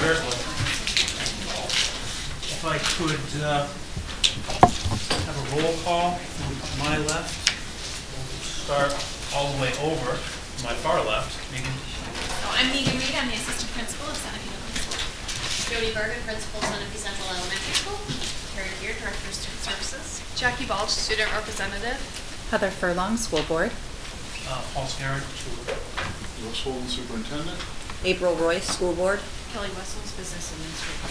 Certainly. If I could have a roll call from my left. We'll start all the way over to my far left. Megan. So I'm Megan Reed. I'm the assistant principal of Sunapee Middle School. Jody Bergen, principal, Sunapee Central Elementary School. Carrie Gear, director of student services. Jackie Balch, student representative. Heather Furlong, school board. Paul Scarron, Russ Holden, superintendent. April Royce, school board. Kelly Wessels, business administrator.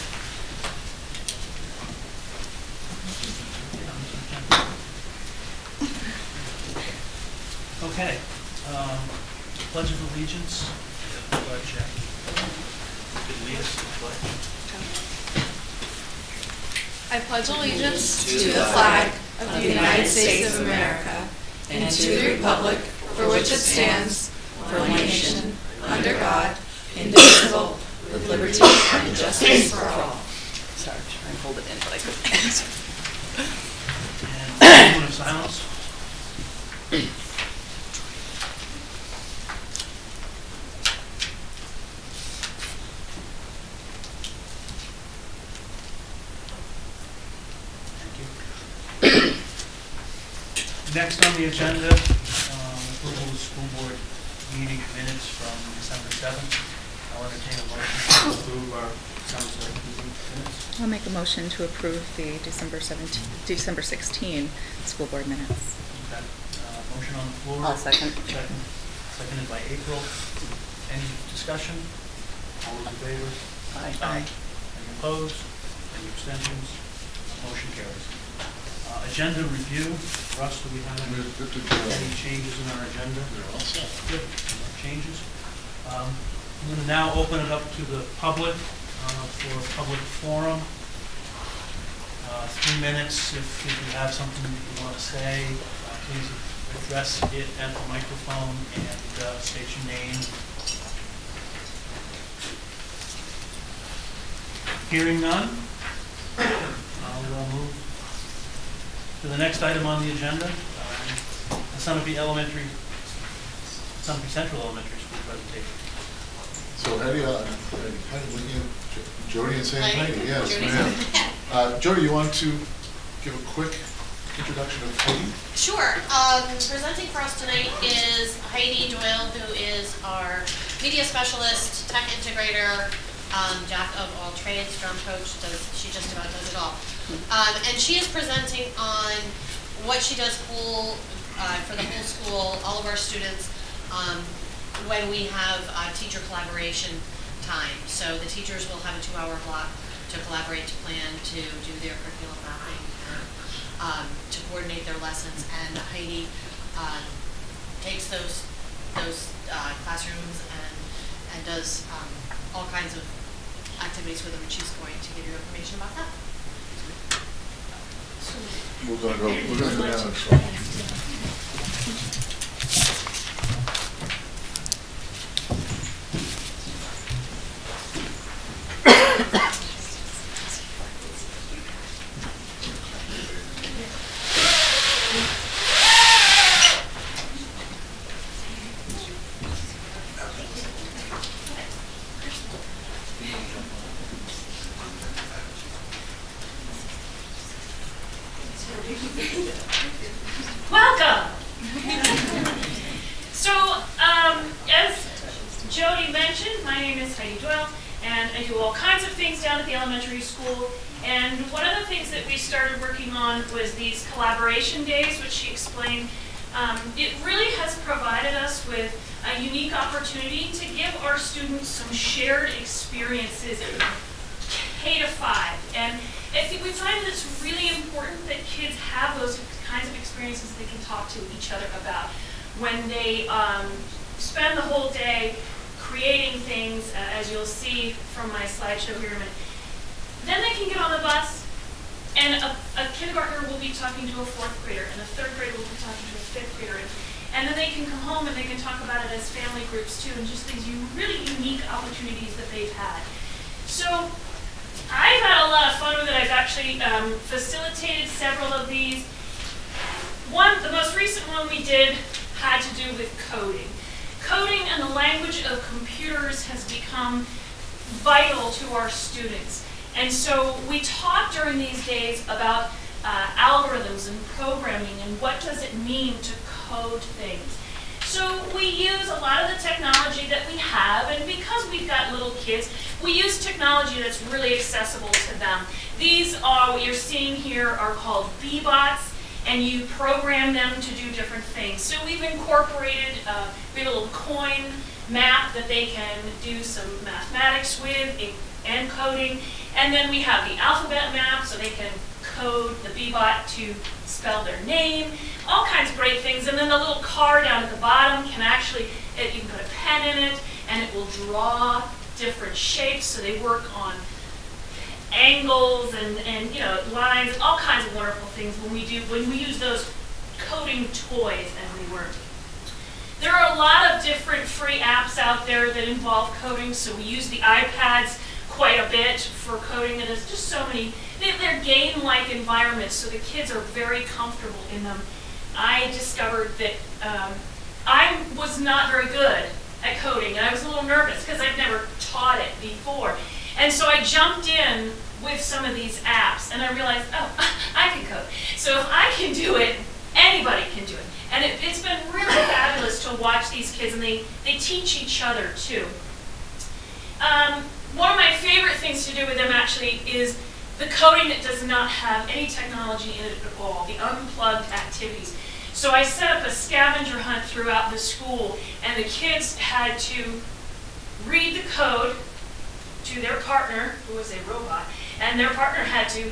Okay. Pledge of Allegiance. Jackie. Could lead us to the pledge. I pledge allegiance to the flag of the United States of America and to the republic for which it stands, one nation, under God, indivisible, with liberty and justice for all. Sorry, try and hold it in, but I couldn't. And a moment of silence. Next on the agenda, approval of school board meeting minutes from December 7th. I'll entertain a motion to approve our December 7th meeting minutes. I'll make a motion to approve the December 16 school board minutes. Okay. Motion on the floor. I'll second. Seconded by April. Any discussion? All those in favor? Aye. Any opposed? Any abstentions? Motion carries. Agenda review. Russ, do we have any changes in our agenda? They're all set. Good. No changes. I'm going to now open it up to the public for a public forum. 3 minutes. If you have something you want to say, please address it at the microphone and state your name. Hearing none, I'll move to the next item on the agenda, the Sunapee Central Elementary School presentation. So Heidi, Jody and saying Heidi, yes, ma'am. Jody, you want to give a quick introduction of Heidi? Sure. Presenting for us tonight is Heidi Doyle, who is our media specialist, tech integrator, jack of all trades, drum coach. She just about does it all. And she is presenting on what she does for the whole school, all of our students, when we have teacher collaboration time. So the teachers will have a 2-hour block to collaborate, to plan, to do their curriculum mapping, to coordinate their lessons. And Heidi takes those classrooms and does all kinds of activities with them, and she's going to give you information about that. We're going to go down. Welcome! So, as Jody mentioned, my name is Heidi Doyle, and I do all kinds of things down at the elementary school. And one of the things that we started working on was these collaboration days, which she explained. It really has provided us with a unique opportunity to give our students some shared experiences K-5. And I think we find that it's really important that kids have those kinds of experiences they can talk to each other about when they spend the whole day creating things, as you'll see from my slideshow here in a minute. Then they can get on the bus, and a kindergartner will be talking to a 4th grader, and a 3rd grader will be talking to a 5th grader. And then they can come home and they can talk about it as family groups too, and just these really unique opportunities that they've had. So I've had a lot of fun with it. I've actually facilitated several of these. The most recent one we did had to do with coding. Coding and the language of computers has become vital to our students. And so we talk during these days about algorithms and programming and what does it mean to code things. So we use a lot of the technology that we have, and because we've got little kids, we use technology that's really accessible to them. These are, what you're seeing here, are called B-bots, and you program them to do different things. So we've incorporated, we have a little coin map that they can do some mathematics with and coding, and then we have the alphabet map so they can code the B-bot to spell their name, all kinds of great things. And then the little car down at the bottom can actually, you can put a pen in it and it will draw different shapes, so they work on angles and you know, lines, all kinds of wonderful things when we use those coding toys as they work. There are a lot of different free apps out there that involve coding, so we use the iPads quite a bit for coding, and there's just so many. They're game-like environments, so the kids are very comfortable in them. I discovered that I was not very good at coding, and I was a little nervous because I'd never taught it before. And so I jumped in with some of these apps, and I realized, oh, I can code. So if I can do it, anybody can do it. And it's been really fabulous to watch these kids, and they teach each other too. One of my favorite things to do with them actually is the coding that does not have any technology in it at all, the unplugged activities. So I set up a scavenger hunt throughout the school, and the kids had to read the code to their partner, who was a robot, and their partner had to,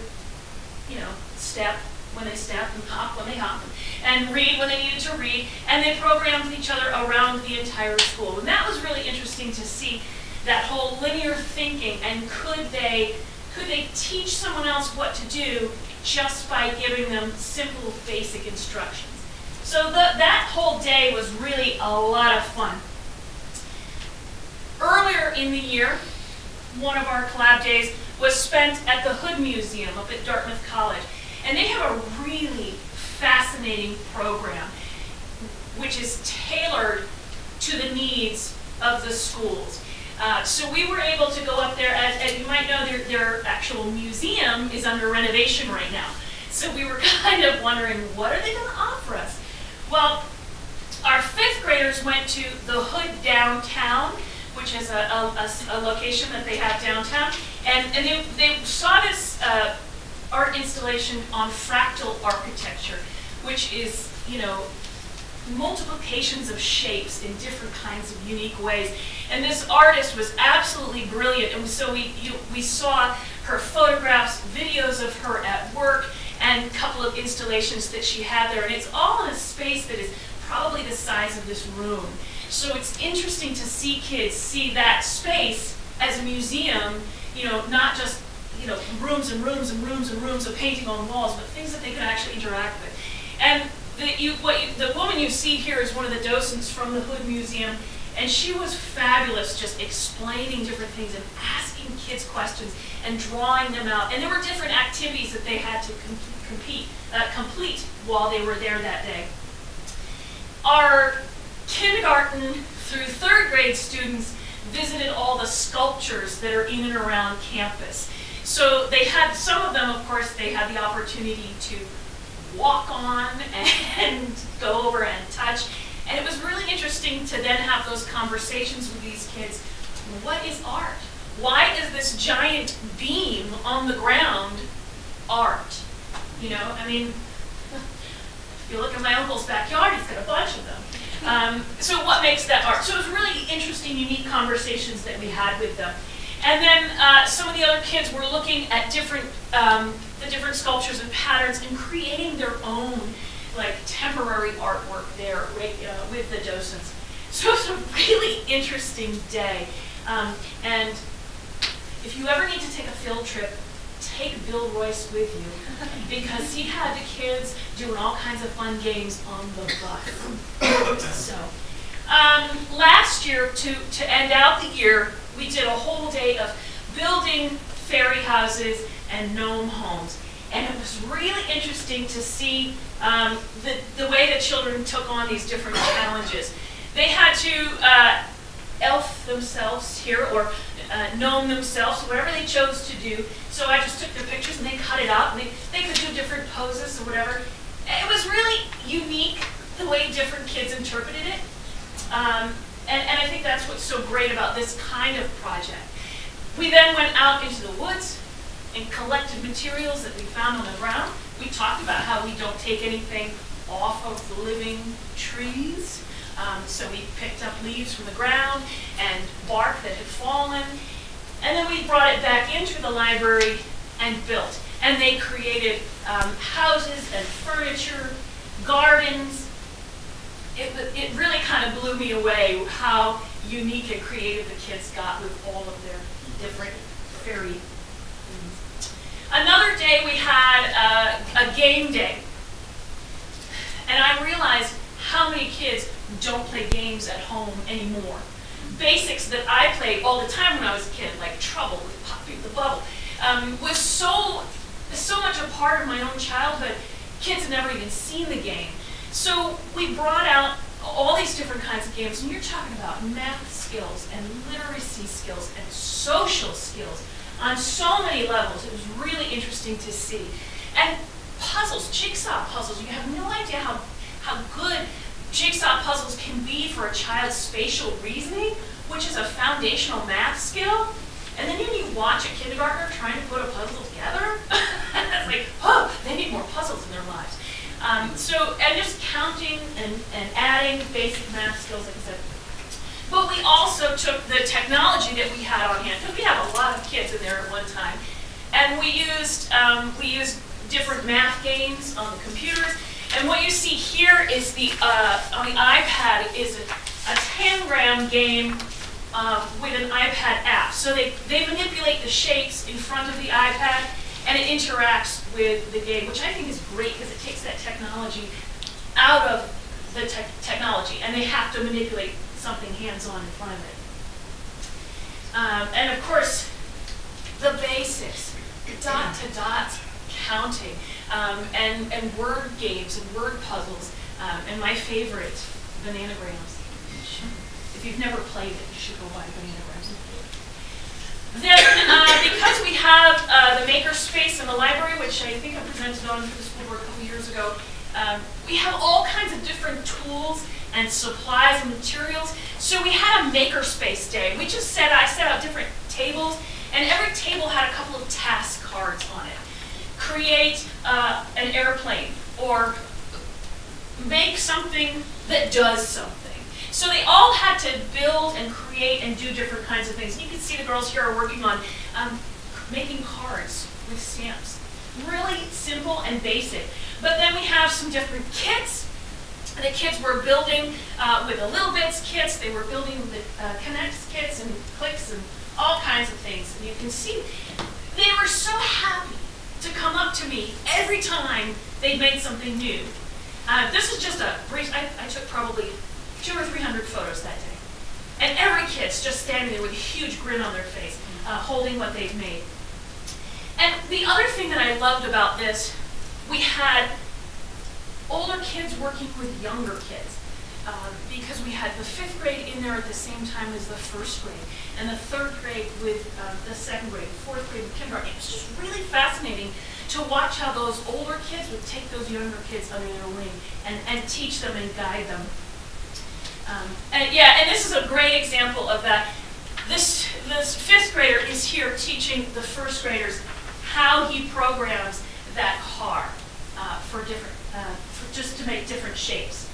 you know, step when they stepped and hop when they hopped, and read when they needed to read, and they programmed each other around the entire school. And that was really interesting to see that whole linear thinking, and could they teach someone else what to do just by giving them simple basic instructions. So that whole day was really a lot of fun. Earlier in the year, one of our collab days was spent at the Hood Museum up at Dartmouth College. And they have a really fascinating program which is tailored to the needs of the schools. So we were able to go up there, as you might know, their actual museum is under renovation right now. So we were kind of wondering, what are they going to offer us? Well, our 5th graders went to the Hood Downtown, which is a location that they have downtown, and they saw this art installation on fractal architecture, which is, you know, multiplications of shapes in different kinds of unique ways. And this artist was absolutely brilliant, and so we saw her photographs, videos of her at work, and a couple of installations that she had there, and it's all in a space that is probably the size of this room. So it's interesting to see kids see that space as a museum, you know, not just, you know, rooms and rooms and rooms and rooms of painting on walls, but things that they can actually interact with. And the woman you see here is one of the docents from the Hood Museum, and she was fabulous, just explaining different things and asking kids questions and drawing them out. And there were different activities that they had to complete while they were there that day. Our kindergarten through 3rd grade students visited all the sculptures that are in and around campus. So they had, some of them, of course, they had the opportunity to walk on and go over and touch. And it was really interesting to then have those conversations with these kids. What is art? Why is this giant beam on the ground art? You know, I mean, if you look at my uncle's backyard, he's got a bunch of them. So what makes that art? So it was really interesting, unique conversations that we had with them. And then some of the other kids were looking at different, the different sculptures and patterns and creating their own, like, temporary artwork there with the docents. So it was a really interesting day. And if you ever need to take a field trip, take Bill Royce with you, because he had the kids doing all kinds of fun games on the bus. So last year, to end out the year, we did a whole day of building fairy houses and gnome homes. And it was really interesting to see the way that children took on these different challenges. They had to elf themselves here, or gnome themselves, whatever they chose to do. So I just took their pictures and they cut it out, and they could do different poses or whatever. It was really unique the way different kids interpreted it. And I think that's what's so great about this kind of project. We then went out into the woods and collected materials that we found on the ground. We talked about how we don't take anything off of the living trees. So we picked up leaves from the ground and bark that had fallen. And then we brought it back into the library and built. And they created houses and furniture, gardens. It really kind of blew me away how unique and creative the kids got with all of their different fairy things. Another day we had a game day. And I realized how many kids don't play games at home anymore. Basics that I played all the time when I was a kid, like Trouble with Popping the Bubble, was so much a part of my own childhood. Kids had never even seen the game. So we brought out all these different kinds of games, and you're talking about math skills and literacy skills and social skills on so many levels. It was really interesting to see. And puzzles, jigsaw puzzles, you have no idea how good jigsaw puzzles can be for a child's spatial reasoning, which is a foundational math skill. And then when you watch a kindergartner trying to put a puzzle together, it's like, oh, they need more puzzles in their lives. And just counting and adding basic math skills, like I said. But we also took the technology that we had on hand, because we have a lot of kids in there at one time, and we used different math games on the computers. And what you see here is on the iPad is a Tangram game with an iPad app. So they manipulate the shapes in front of the iPad, and it interacts with the game, which I think is great because it takes that technology out of the technology, and they have to manipulate something hands-on in front of it. And of course, the basics, dot-to-dot counting, and word games and word puzzles, and my favorite, Bananagrams. If you've never played it, you should go buy Bananagrams and play it. Then, because we have the maker space in the library, which I think I presented on for the school board a couple years ago, we have all kinds of different tools and supplies and materials. So we had a maker space day. I set out different tables, and every table had a couple of task cards on it. Create an airplane, or make something that does something. So they all had to build and create and do different kinds of things. You can see the girls here are working on making cards with stamps. Really simple and basic. But then we have some different kits. The kids were building with the Little Bits kits. They were building with Connects kits and Clicks and all kinds of things. And you can see they were so happy to come up to me every time they made something new. This is just a brief, I took probably 200 or 300 photos that day. And every kid's just standing there with a huge grin on their face, holding what they've made. And the other thing that I loved about this, we had older kids working with younger kids. Because we had the 5th grade in there at the same time as the 1st grade, and the 3rd grade with the 2nd grade, 4th grade with kindergarten. It was just really fascinating to watch how those older kids would take those younger kids under their wing and teach them and guide them. And this is a great example of that. This 5th grader is here teaching the 1st graders how he programs that car just to make different shapes.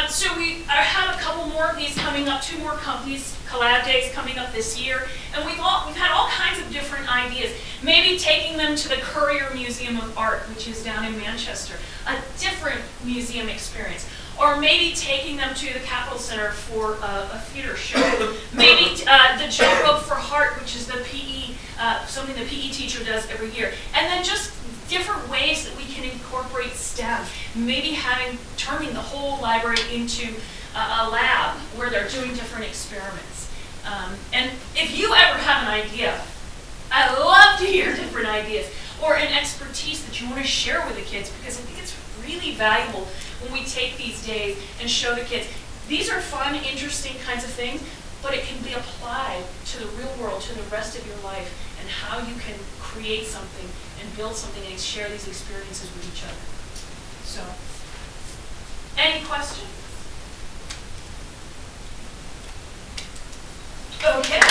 So we have a couple more of these coming up, 2 more companies, collab days coming up this year, and we've had all kinds of different ideas. Maybe taking them to the Currier Museum of Art, which is down in Manchester, a different museum experience. Or maybe taking them to the Capitol Center for a theater show. Maybe the Jump Rope for Heart, which is the PE, something the PE teacher does every year. And then just different ways that we can incorporate STEM. Maybe turning the whole library into a lab where they're doing different experiments. And if you ever have an idea, I love to hear different ideas, or an expertise that you want to share with the kids, because I think it's really valuable when we take these days and show the kids. These are fun, interesting kinds of things, but it can be applied to the real world, to the rest of your life, and how you can create something and build something and share these experiences with each other. So, any questions? Okay.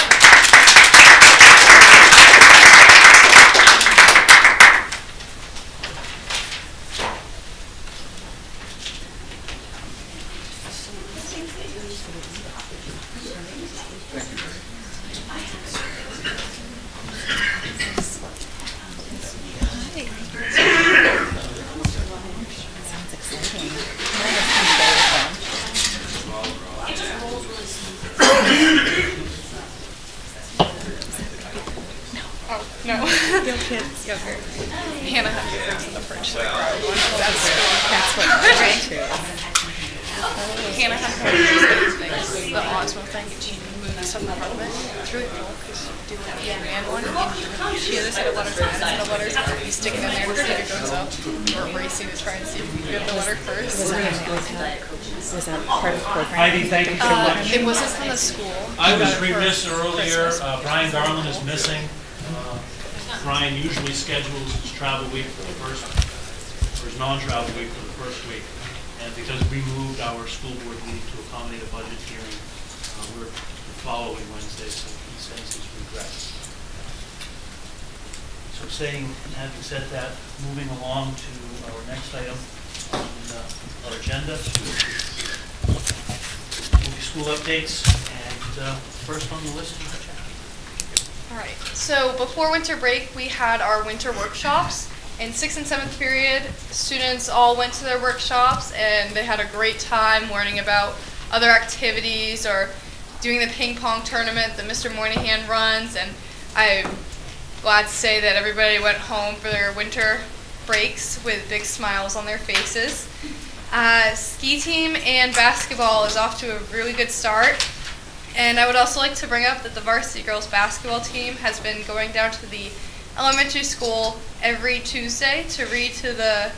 Hannah had to bring the fridge. That's what I did too. Hannah had to do the Osmo thing. She moved some of the apartment. It's really cool because you do an and one. And she has a set of letters and a set of letters. You stick it in there instead of going up. We're racing to try and see if you get the letter first. Was that part of the program? Heidi, thank you so much. It wasn't from the school. I was remiss earlier, Brian Garland is missing. Brian usually schedules his travel week for the first, or his non-travel week for the first week. And because we moved our school board meeting to accommodate a budget hearing, we're the following Wednesday, so he sends his regrets. So having said that, moving along to our next item on our agenda, will be school updates, and first on the list is Jack. All right, so before winter break, we had our winter workshops. In 6th and 7th period, students all went to their workshops and they had a great time learning about other activities or doing the ping pong tournament that Mr. Moynihan runs. And I'm glad to say that everybody went home for their winter breaks with big smiles on their faces. Ski team and basketball is off to a really good start. And I would also like to bring up that the varsity girls basketball team has been going down to the elementary school every Tuesday to read to the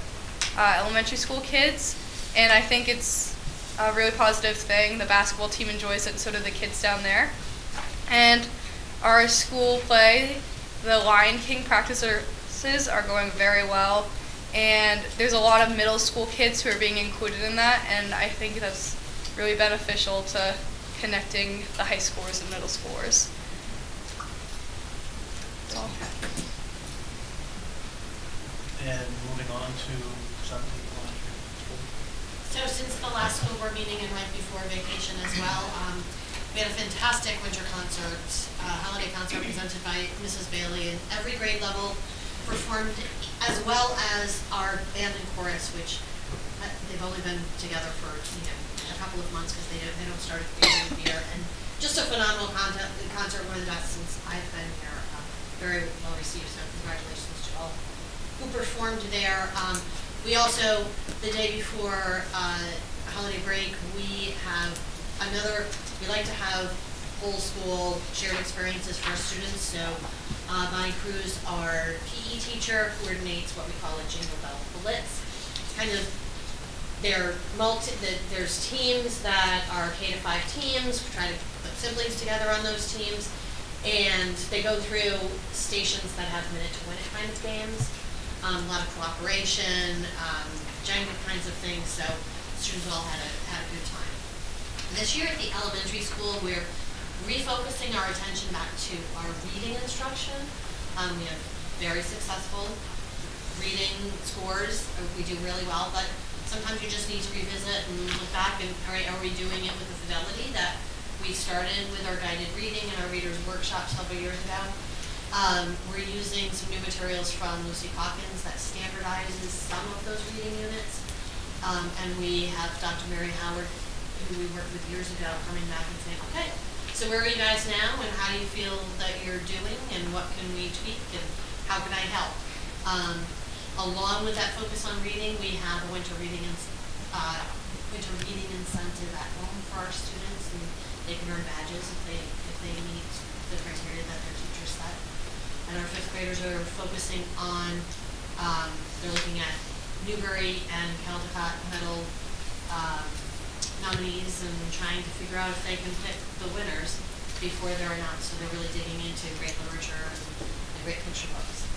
elementary school kids. And I think it's a really positive thing. The basketball team enjoys it, and so do the kids down there. And our school play, the Lion King practices are going very well. And there's a lot of middle school kids who are being included in that, and I think that's really beneficial to connecting the high schoolers and middle schoolers. That's all. And moving on to something elementary school. So since the last school board meeting and right before vacation as well, we had a fantastic winter concert, holiday concert presented by Mrs. Bailey, and every grade level performed, as well as our band and chorus, which they've only been together for a couple of months because they don't start at the beginning of the year. And just a phenomenal concert, one of the best since I've been here. Very well received, so congratulations to all who performed there. We also, the day before holiday break, we like to have whole school shared experiences for our students. So Bonnie Cruz, our PE teacher, coordinates what we call a Jingle Bell Blitz. Kind of there's teams that are K-5 teams. We try to put siblings together on those teams, and they go through stations that have minute-to-win-it kind of games. A lot of cooperation, Jenga kinds of things. So students all had a good time. This year at the elementary school, we're refocusing our attention back to our reading instruction. We have very successful reading scores. We do really well, but sometimes you just need to revisit and look back and, all right, are we doing it with the fidelity that we started with our guided reading and our readers workshop several years ago? We're using some new materials from Lucy Calkins that standardizes some of those reading units. And we have Dr. Mary Howard, who we worked with years ago, coming back and saying, okay, so where are you guys now and how do you feel that you're doing and what can we tweak and how can I help? Along with that focus on reading, we have a winter reading incentive at home for our students, and they can earn badges if they meet the criteria that their teachers set. And our 5th graders are focusing on, they're looking at Newbury and Caldecott Middle nominees and trying to figure out if they can pick the winners before they're announced. So they're really digging into great literature and great picture books.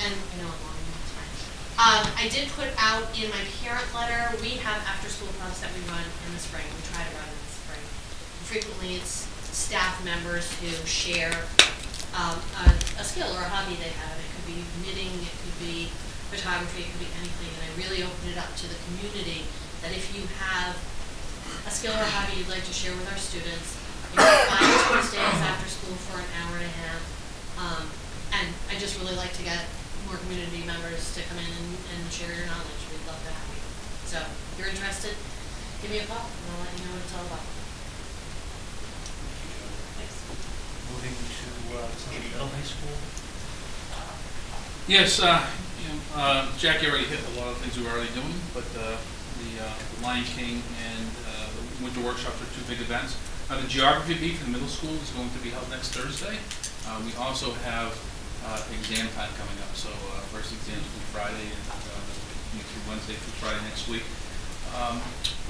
And I know I'm long, that's fine. I did put out in my parent letter, we have after-school clubs that we run in the spring. We try to run in the spring. Frequently, it's staff members who share a skill or a hobby they have. It could be knitting, it could be photography, it could be anything. And I really open it up to the community that if you have a skill or a hobby you'd like to share with our students, you can find Tuesdays after school for an hour and a half. And I just really like to get more community members to come in and share your knowledge. We'd love to have you. So if you're interested, give me a call and I'll let you know what it's all about. Thanks. Moving to Sunny Middle High School. Yes, Jackie already hit a lot of things we were already doing, but the Lion King and the Winter Workshops are two big events. The Geography Bee for the middle school is going to be held next Thursday. We also have exam time coming up, so first exams will be Friday and through Wednesday through Friday next week.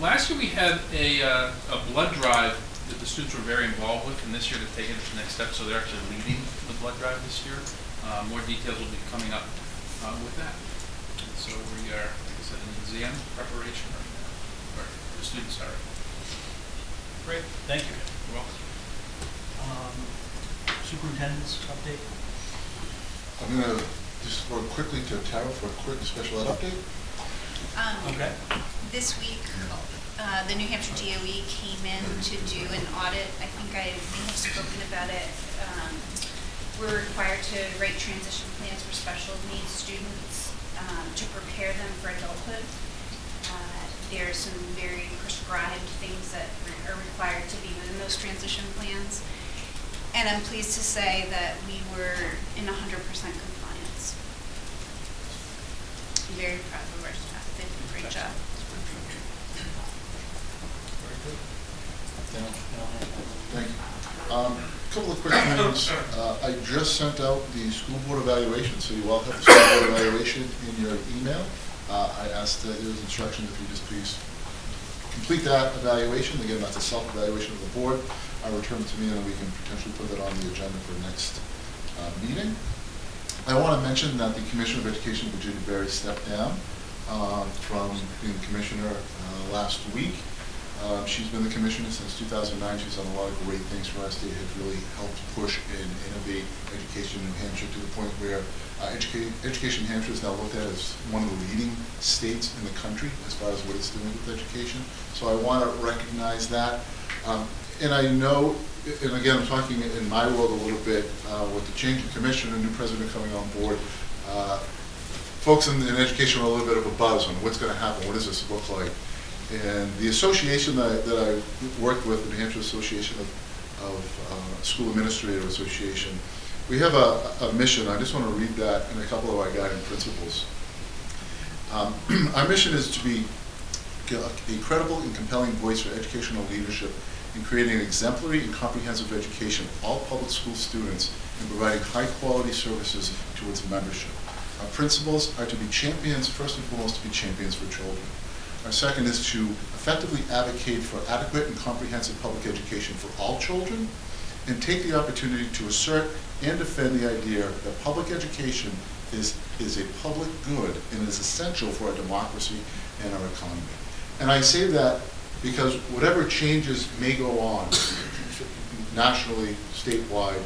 Last year we had a blood drive that the students were very involved with, and this year they're taking it to the next step, so they're actually leading the blood drive this year. More details will be coming up with that. And so we are, like I said, in exam preparation right now, or the students are. Great, thank you. You're welcome. Superintendent's update. I'm going to just go quickly to Tara for a quick special ed update. Okay. This week, the New Hampshire DOE came in to do an audit. I think I may have spoken about it. We're required to write transition plans for special needs students to prepare them for adulthood. There are some very prescribed things that are required to be within those transition plans. And I'm pleased to say that we were in 100% compliance. I'm very proud of our staff. They did a great job. Very good. Thank you. A couple of quick things. I just sent out the school board evaluation, so you all have the school board evaluation in your email. I asked there was instructions if you just please complete that evaluation. Again, that's a self-evaluation of the board. Return it to me and we can potentially put that on the agenda for next meeting. I want to mention that the Commissioner of Education, Virginia Berry, stepped down from being commissioner last week. She's been the commissioner since 2009. She's done a lot of great things for our state. Has really helped push and innovate education in New Hampshire to the point where education in New Hampshire is now looked at as one of the leading states in the country as far as what it's doing with education. So I want to recognize that. And I know, and again, I'm talking in my world a little bit, with the change of commission and new president coming on board, folks in education are a little bit of a buzz on what's going to happen, what does this look like. And the association that I worked with, the New Hampshire Association of School Administrator Association, we have a mission. I just want to read that in a couple of our guiding principles. Our mission is to be a credible and compelling voice for educational leadership in creating an exemplary and comprehensive education for all public school students and providing high-quality services to its membership. Our principles are to be champions, first and foremost, to be champions for children. Our second is to effectively advocate for adequate and comprehensive public education for all children and take the opportunity to assert and defend the idea that public education is a public good and is essential for our democracy and our economy. And I say that because whatever changes may go on nationally, statewide,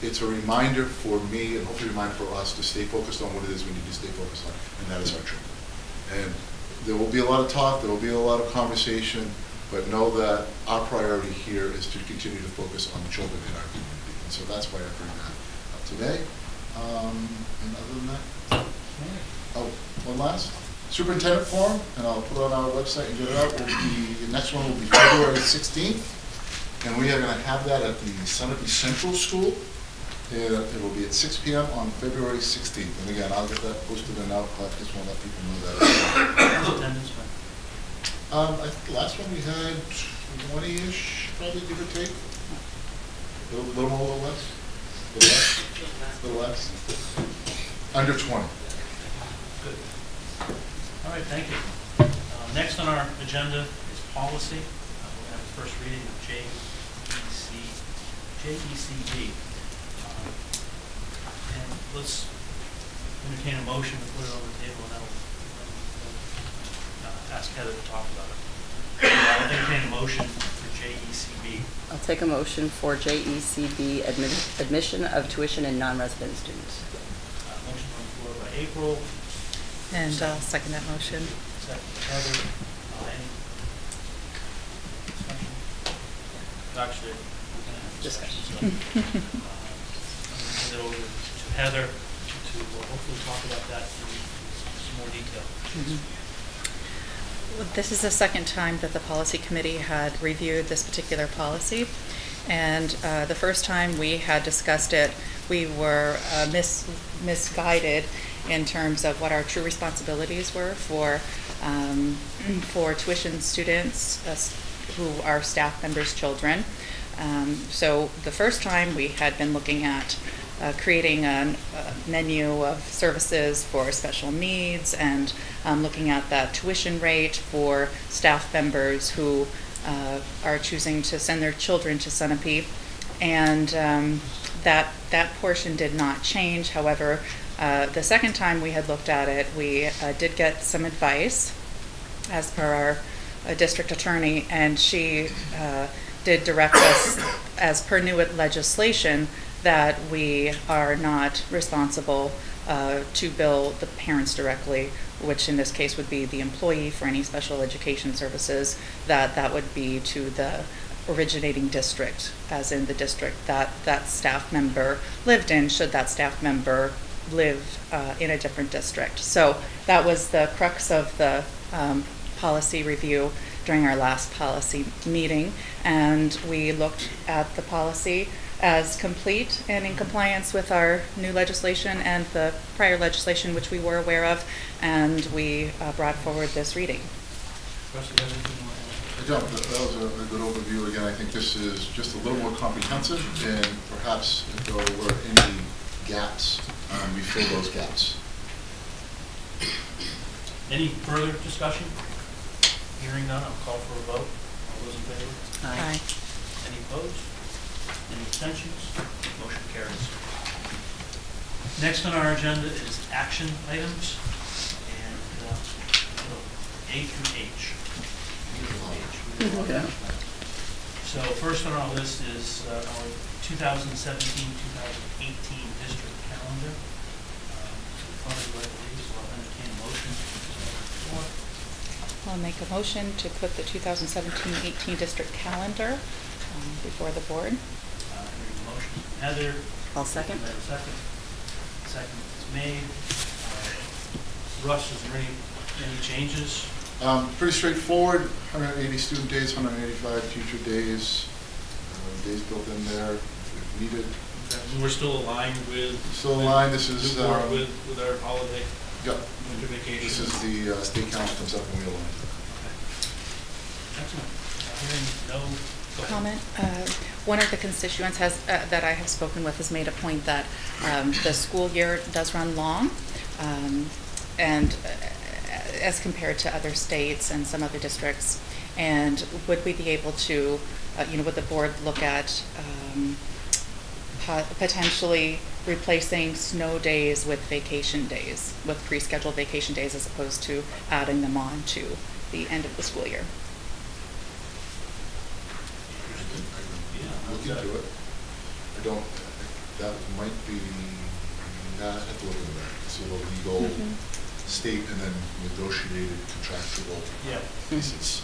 it's a reminder for me and hopefully a reminder for us to stay focused on what it is we need to stay focused on, and that is our children. And there will be a lot of talk, there will be a lot of conversation, but know that our priority here is to continue to focus on the children in our community. And so that's why I bring that up today. And other than that, oh, one last. Superintendent forum, and I'll put it on our website and get it out. The next one will be February 16th, and we are going to have that at the Sunapee Central School. It will be at 6 p.m. on February 16th. And again, I'll get that posted and out, but I just want to let people know that. Attendance, I think the last one we had 20-ish, probably, give or take. A little more, a little less? A little less? Under 20. Good. All right, thank you. Next on our agenda is policy. We'll have the first reading of JECB. And let's entertain a motion to put it on the table, and I'll ask Heather to talk about it. I'll entertain a motion for JECB. I'll take a motion for JECB, admission of tuition and non-resident students. Motion on the floor by April, And I'll second that motion. second by Heather. Any discussion? Actually, we're going to have discussion. So, I'm going to hand it over to Heather to hopefully talk about that in some more detail. This is the second time that the policy committee had reviewed this particular policy. And the first time we had discussed it, we were misguided in terms of what our true responsibilities were for tuition students who are staff members' children. So the first time we had been looking at creating a menu of services for special needs and looking at that tuition rate for staff members who are choosing to send their children to Sunapee. And that portion did not change. However, the second time we had looked at it, we did get some advice as per our district attorney, and she did direct us, as per new legislation, that we are not responsible to bill the parents directly, which in this case would be the employee for any special education services, that would be to the originating district, as in the district that that staff member lived in, should that staff member live in a different district. So that was the crux of the policy review during our last policy meeting, and we looked at the policy as complete and in compliance with our new legislation and the prior legislation which we were aware of, and we brought forward this reading. Russ, do you have anything you want to add? I don't. That was a good overview. Again, I think this is just a little more comprehensive, and perhaps if there were any gaps, we fill those gaps. Any further discussion? Hearing none, I'll call for a vote. All those in favor? Aye. Any opposed? Any abstentions? Motion carries. Next on our agenda is action items, and A through H. Yeah. So first on our list is our 2017-2018 district calendar. So I'll entertain a motion. I'll make a motion to put the 2017-18 district calendar before the board. Hearing a motion from Heather. I'll second. Second is made. Russ, is there any changes? Pretty straightforward. 180 student days, 185 teacher days. Days built in there if needed. Okay. We're still aligned with. Still aligned. This is Newport with our holiday. Yep. Winter vacation. This is the state council comes up and we align. Excellent. Hearing no Comment. One of the constituents that I have spoken with has made a point that the school year does run long, and as compared to other states and some other districts. And would we be able to, would the board look at potentially replacing snow days with vacation days, with pre-scheduled vacation days, as opposed to adding them on to the end of the school year? Look into it. That might be, I have to look into that. See the legal state and then negotiated contractual pieces.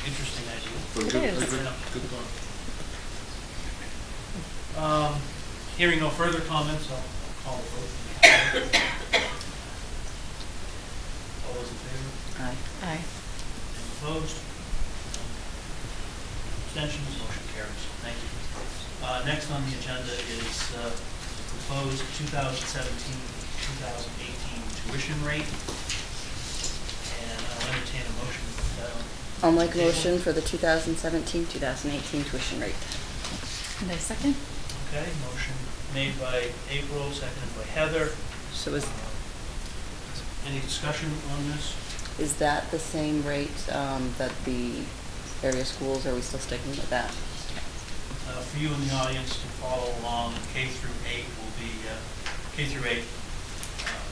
interesting idea. But It good, is. good thought. Hearing no further comments, I'll call the vote. All those in favor? Aye. Aye. Any opposed? Abstentions? Motion carries. Thank you. Next on the agenda is proposed 2017-2018 tuition rate. And I'll entertain a motion to put that on. I'll make a motion for the 2017-2018 tuition rate. And I second. Okay, motion made by April, seconded by Heather. So is Any discussion on this? Is that the same rate that the area schools, are we still sticking with that? For you in the audience to follow along, K through 8 will be, K through 8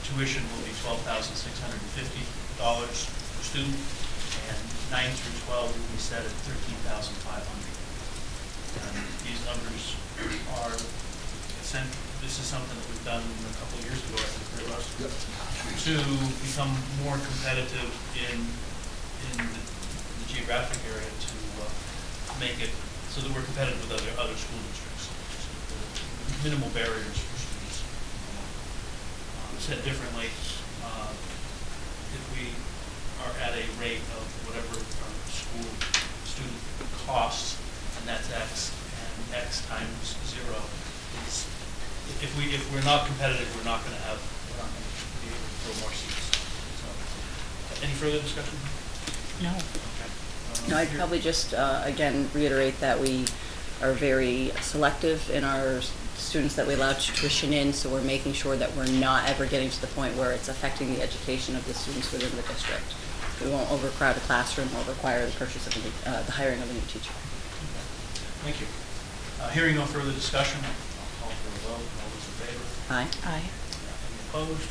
tuition will be $12,650 per student, and 9 through 12 will be set at $13,500. And these numbers are, this is something that we've done a couple of years ago, I think, for us, to become more competitive in the geographic area, to make it so that we're competitive with other school districts. So minimal barriers for students. Said differently, if we are at a rate of whatever our school student costs, and that's X, and X times 0 is, if we're not competitive, we're not going to be able to fill more seats. So, any further discussion? No. Okay. No, I'd probably just, again, reiterate that we are very selective in our students that we allow tuition in, so we're making sure that we're not ever getting to the point where it's affecting the education of the students within the district. We won't overcrowd a classroom or require the purchase of the hiring of a new teacher. Thank you. Hearing no further discussion, I'll call for a vote. All those in favor? Aye. Aye. Any opposed?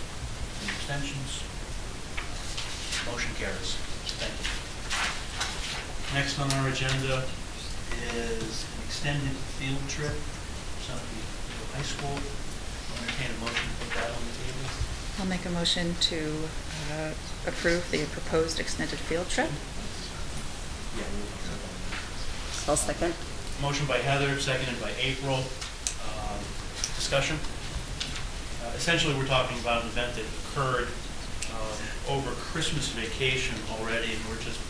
Any abstentions? Motion carries. Thank you. Next on our agenda is an extended field trip to Sunapee Middle High School. I'll entertain a motion to put that on the table. I'll make a motion to approve the proposed extended field trip. I'll second. Motion by Heather, seconded by April. Discussion. Essentially, we're talking about an event that occurred over Christmas vacation already, and we're just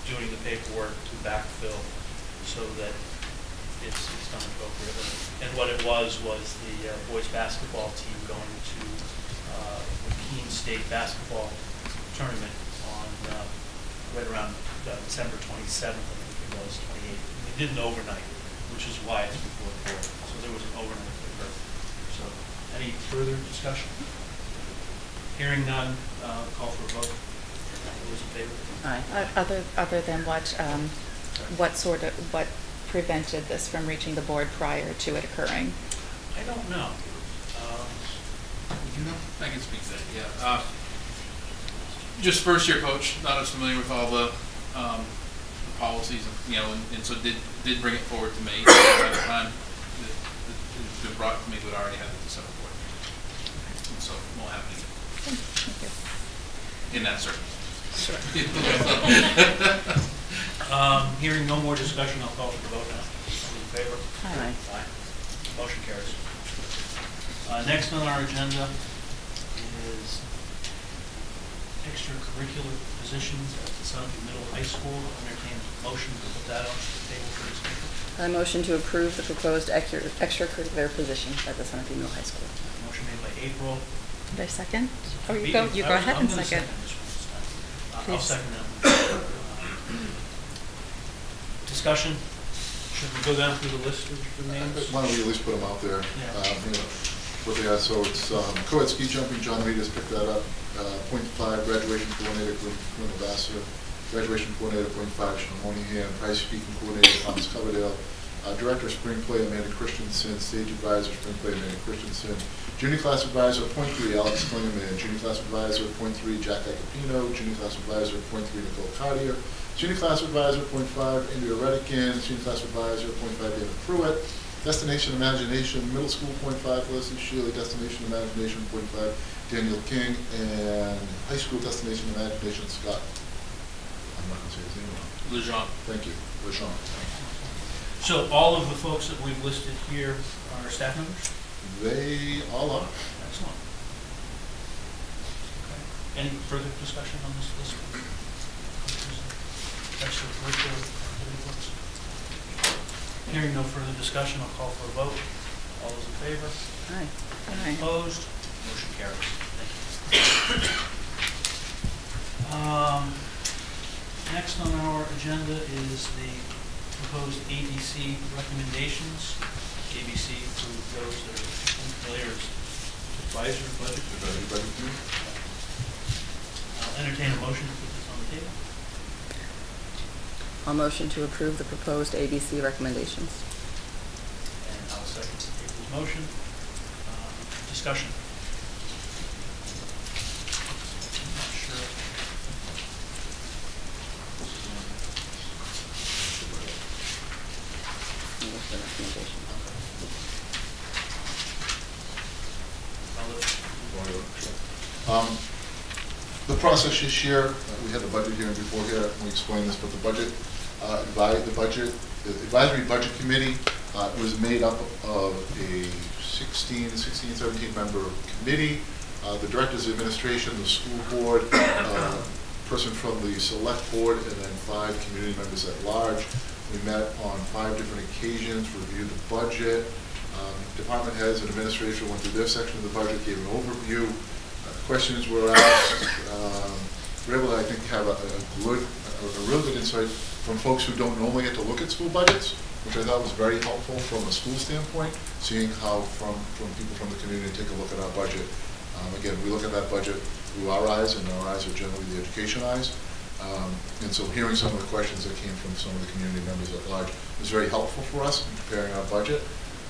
doing the paperwork to backfill so that it's done appropriately. And what it was the boys basketball team going to the Keene State basketball tournament on right around December 27th, I think it was, 28th. And they did an overnight, which is why it's before the board. So there was an overnight that occurred. So any further discussion? Hearing none, call for a vote. All those in favor? Aye. Other than what prevented this from reaching the board prior to it occurring? I don't know. You know? I can speak to that, yeah. Just first year coach, not as familiar with all the policies, and so did bring it forward to me. By the time it's been brought to me, we'd already had the December board. And so it won't happen again. Thank you. In that circumstance. Sure. Hearing no more discussion, I'll call for the vote now. All in favor? Aye. Aye. Motion carries. Next on our agenda is extracurricular positions at the Sunapee Middle High School. I'll entertain a motion to put that on the table for discussion. I motion to approve the proposed extracurricular position at the Sunapee Middle High School. Motion made by April. Did I second? Or you go ahead and second. I'll Please. second that one. Discussion? Should we go down through the list of the names? Why don't we at least put them out there? Yeah. What they are, so it's co-ed ski jumping, John Reed has picked that up. .5, graduation coordinator, Glenn Vassar. Graduation coordinator, .5, Sean Monahan. Prize speaking coordinator, Thomas Coverdale. Director of spring play, Amanda Christensen. Stage advisor, spring play, Amanda Christensen. Junior class advisor, .3, Alex Klingerman. Junior class advisor, .3, Jack Acapino. Junior class advisor, .3, Nicole Cartier. Junior class advisor, .5, Andrea Redican. Junior class advisor, .5, David Pruitt. Destination Imagination, middle school, .5, Leslie Shealy. Destination Imagination, .5, Daniel King. And high school Destination Imagination, Scott. I'm not going to say his name wrong. Lejean. Thank you, Lejean. So all of the folks that we've listed here are staff members? They all are. Excellent. Okay. Any further discussion on this list? Extracurricular activity books? Hearing no further discussion, I'll call for a vote. All those in favor? Aye. Aye. Opposed? Motion carries. Thank you. Next on our agenda is the proposed ABC recommendations. ABC, for those that are unfamiliar, is advisory budget. Everybody do? I'll entertain a motion to put this on table? I'll motion to approve the proposed ABC recommendations. And I'll second April's motion. Discussion. I'm not sure. What's the recommendation? I'll let- The process this year, we had the budget hearing before here, we explained this, but the advisory budget committee was made up of a 16, 17 member committee, the director's administration, the school board, person from the select board, and then 5 community members at large. We met on 5 different occasions, reviewed the budget. Department heads and administration went through their section of the budget, gave an overview. Questions were asked. We were able to, I think, have a real good insight from folks who don't normally get to look at school budgets, which I thought was very helpful from a school standpoint, seeing how from people from the community take a look at our budget. Again, we look at that budget through our eyes, and our eyes are generally the education eyes. And so hearing some of the questions that came from some of the community members at large was very helpful for us in preparing our budget.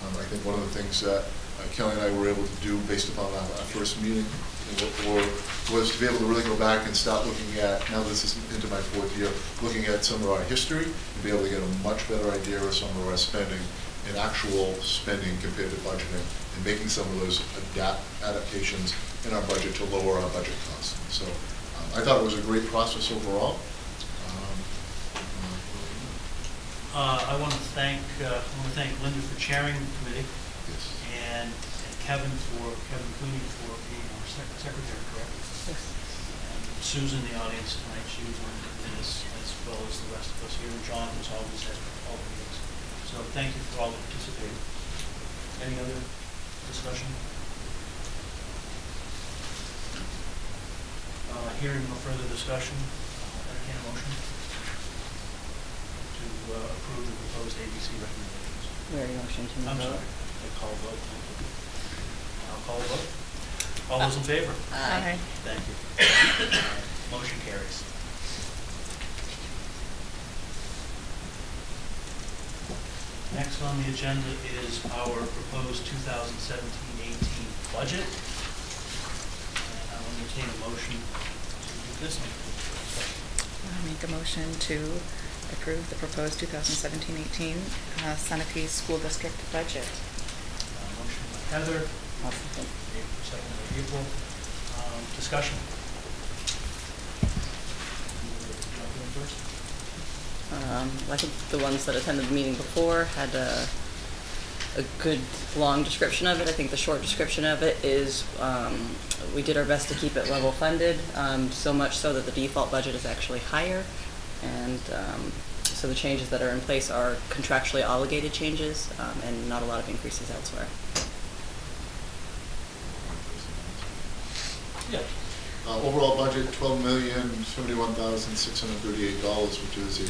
I think one of the things that Kelly and I were able to do based upon our first meeting was to be able to really go back and start looking at, now this is into my 4th year, looking at some of our history and be able to get a much better idea of some of our spending and actual spending compared to budgeting, and making some of those adaptations in our budget to lower our budget costs. So I thought it was a great process overall. I want to thank Linda for chairing the committee. Yes. And Kevin Cooney for being our secretary, correct? Yes. And Susan, the audience tonight, she was on this as well as the rest of us here, and John was always at all the meetings. So thank you for all that participated. Any other discussion? Hearing no further discussion, I'll entertain a motion to approve the proposed ABC recommendations. We already motioned to I'm vote. sorry, I call vote. I'll call a vote. All those in favor? Aye. Thank you. Motion carries. Next on the agenda is our proposed 2017-18 budget. And I'll entertain a motion to do this one. I make a motion to approve the proposed 2017-18 Sunapee School District budget. Motion by Heather, I'll second. second by April. Discussion. I think the ones that attended the meeting before had a good long description of it. I think the short description of it is we did our best to keep it level funded, so much so that the default budget is actually higher. And so the changes that are in place are contractually obligated changes and not a lot of increases elsewhere. Yeah. Overall budget, $12,071,638, which is a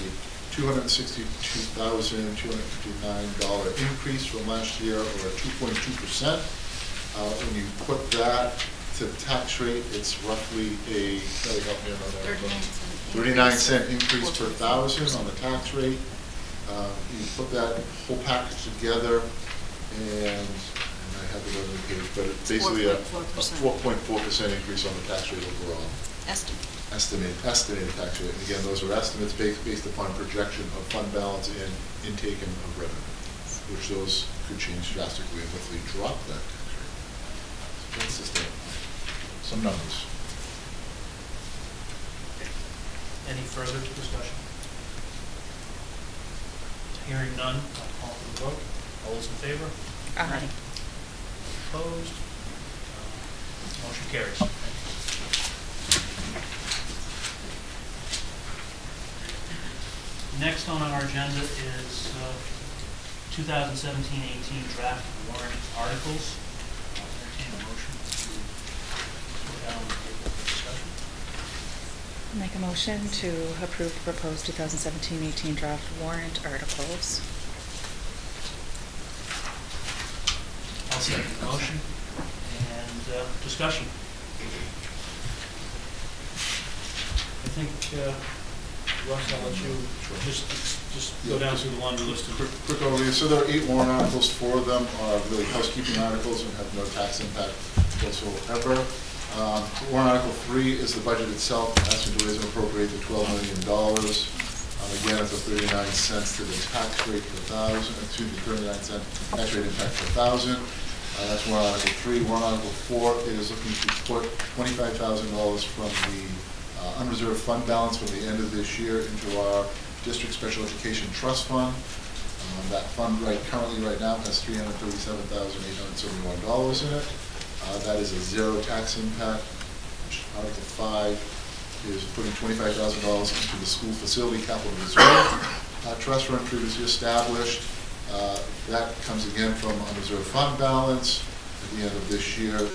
$262,259 increase from last year, or a 2.2%. When you put that to the tax rate, it's roughly a, help me on that, 39-cent increase per thousand on the tax rate. You put that whole package together, and I have it on the page, but it's basically a 4.4% increase on the tax rate overall. Estimated tax rate. And again, those are estimates based upon projection of fund balance and intake of revenue, which those could change drastically and hopefully drop that tax rate. So that's just some numbers. Any further discussion? Hearing none, I'll call for the vote. All those in favor? Aye. Opposed? Motion carries. Thank you. Next on our agenda is 2017-18 draft warrant articles. I'll entertain a motion to put that on the table for discussion. Make a motion to approve the proposed 2017-18 draft warrant articles. I'll second the motion. And discussion. I think, Russ, I'll let you just go down through the laundry list. Quick overview. So there are 8 warrant articles. 4 of them are really housekeeping articles and have no tax impact whatsoever. Warrant Article 3 is the budget itself, asking to raise and appropriate the $12 million. Again, it's a 39 cents to the tax rate per thousand, 39-cent tax rate impact per thousand. That's Warrant Article 3. Warrant Article 4 is looking to put $25,000 from the unreserved fund balance from the end of this year into our district special education trust fund. That fund currently right now has $337,871 in it. That is a zero tax impact. Article 5 is putting $25,000 into the school facility capital reserve trust fund previously established. That comes again from unreserved fund balance. At the end of this year,